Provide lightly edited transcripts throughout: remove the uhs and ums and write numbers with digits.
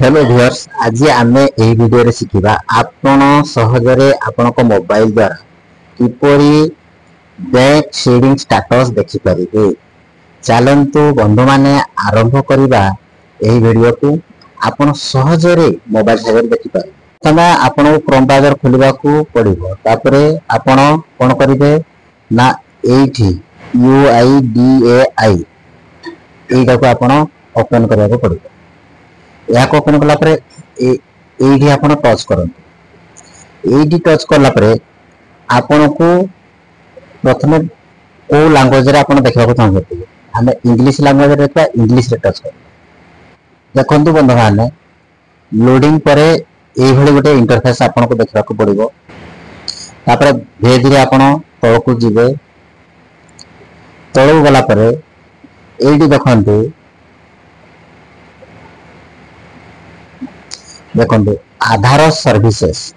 Hello viewers, आज आम यही वीडियो शिखा आपण सहजरे आपण मोबाइल द्वारा किपरि बैंक शेयरिंग स्टेटस देखिपारे। चलतु बंधु माने आरंभ करवा यही वीडियो को आपण सहजरे मोबाइल सागर देखिपारे। तबे आपण क्रोम ब्राउजर खोलवा को पड़िबो। तापरे आपण कोन करिवे ना एठी UIDAI एटा को आपण ओपन करबा को पड़िबो। या को ओपन कला परे एठी आपण टच करंतु। एठी टच करला परे आपण को प्रथमे ओ लैंग्वेज रे आपण देखबा को चाहते हम इंग्लिश लैंग्वेज रे देखबा इंग्लिश रे टच कर देखंतु बंधु माने लोडिंग परे एई भली गोटे इंटरफेस आपण को देखबा को पड़िबो। तापर धीरे धीरे आपण तळ को जिवे। तळ गला परे एठी देखंतु देखो आधार सर्विसेस।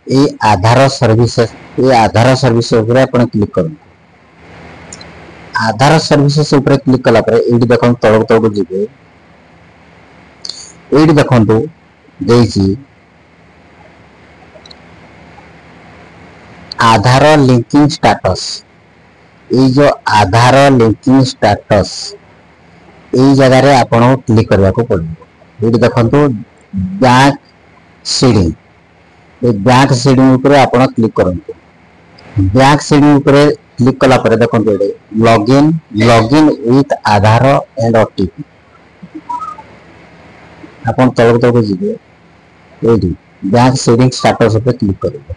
ये आधार सर्विसेस ऊपर आपण क्लिक करूँ। आधार सर्विसेस ऊपर क्लिक कला परे एठी देखो तळ तळ जिवे। एठी देखंतु देइछि आधार लिंकिंग स्टेटस। ये जो आधार लिंकिंग स्टेटस ये जगह रे आपण क्लिक करबा को पड़िबो। एठी देखंतु बैंक सीडिंग। ये बैंक सीडिंग ऊपर आपण क्लिक करंतु। बैंक सीडिंग ऊपर क्लिक कला परे देखंतु एडे login with Aadhaar and OTP. आपण तळ तळ जिवे। एडी बैंक सीडिंग स्टेटस ऊपर क्लिक करिवे।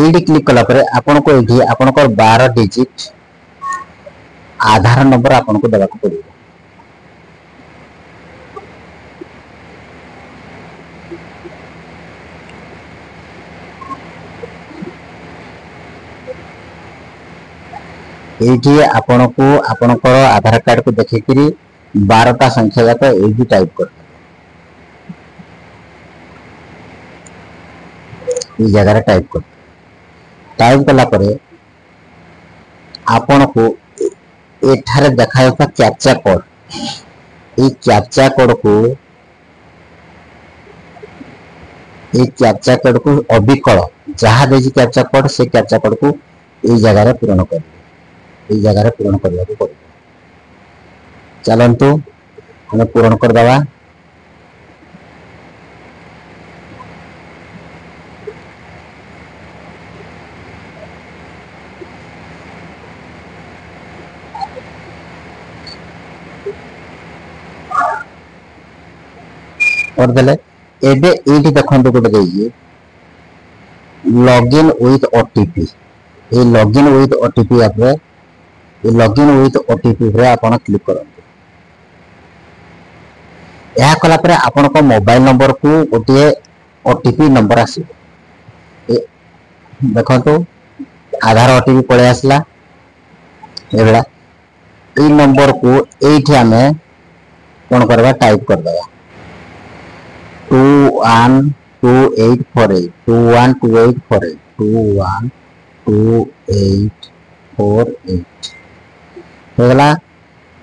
एडी क्लिक कला परे आपण को एडी आपण को 12 डिजिट आधार नंबर आपण को देबा को पड़िबो। एठी आपण को आपनकर आधार कार्ड को देखिकरी 12टा संख्या जाक एठी टाइप कर। ई जगह रे टाइप कर। टाइप कला परे आपण को एठारे देखायता कैप्चा कोड। ई कैप्चा कोड को अबिकल जहां देजी कैप्चा कोड से कैप्चा कोड को ई जगह रे पूर्ण कर। ये जगह पूर्ण करने को पड़े। चलतु हम पूर्ण कर दवा। और देले एबे एठी देखंतु गोटे देई लॉगिन विथ ओटीपी। ये लॉगिन विथ ओटीपी आपरे ये लॉगिन विथ ओटीपी रे आपण क्लिक करंतु। या कला परे आपण को मोबाइल नंबर को गोटे ओटीपी नंबर आसीबो। ए देखंतु आधार ओटीपी पळे आसला। एबेला ए नंबर को एठी हमें कोन करबा टाइप कर दवा 212848 212848 होगला।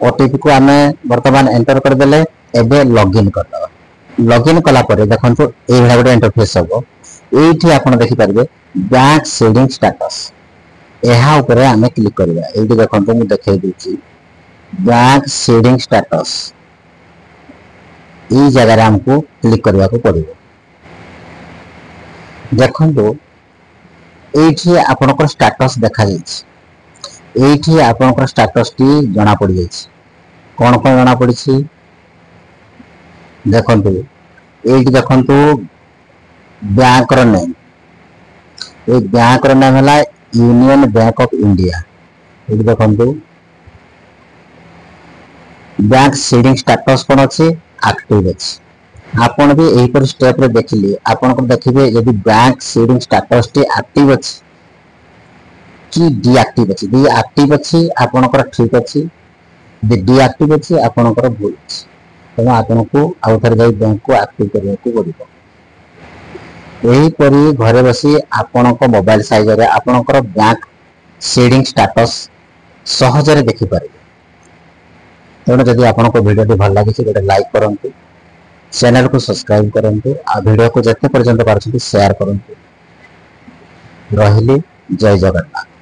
ओटीपी को आमे वर्तमान एंटर कर देले। एबे लॉगिन कर दवा। लॉगिन कला परे देखंतु ए भला गोटे इंटरफेस हबो। एठी आपण देखि परबे बैंक शेयरिंग स्टेटस। एहा ऊपर आमे क्लिक करबा। एठी देखंतु मु देखाइ दिछि बैंक शेयरिंग स्टेटस। ई जगह रे हमको क्लिक करबा को पड़िबो। देखंतु एठी आपनकर स्टेटस देखा जाइछि। एठी आपनकर स्टेटस टी जणा पड़ी जाइछि। कोन कोन जणा पड़िछि देखंतु। एठी देखंतु बैंक रो नेम। ए बैंक रो नेम हला यूनियन बैंक ऑफ इंडिया। एठी देखंतु बैंक शेयरिंग स्टेटस कोन अछि एक्टिव अछि। आपण भी एही पर स्टेप रे देखिली आपण को देखिबे यदि bank sharing status T active अछि कि डीएक्टिव अछि। डीएक्टिव अछि आपनकर ठीक अछि। डीएक्टिव अछि आपनकर भूल अछि। तब आपन को आउथर जाई बैंक को एक्टिव करबा को पड़िबो। एही परि घरे बसी आपन को मोबाइल साइज रे आपनकर बैंक शेयरिंग स्टेटस सहज रे देखि पारे। तेणु जदि आपको भिडियो भल लगी गोटे लाइक करूँ, चैनल को सब्सक्राइब करूँ, आ भिडियो को जिते पर्यंत पार्टी शेयर करूँ। रही जय जगन्नाथ।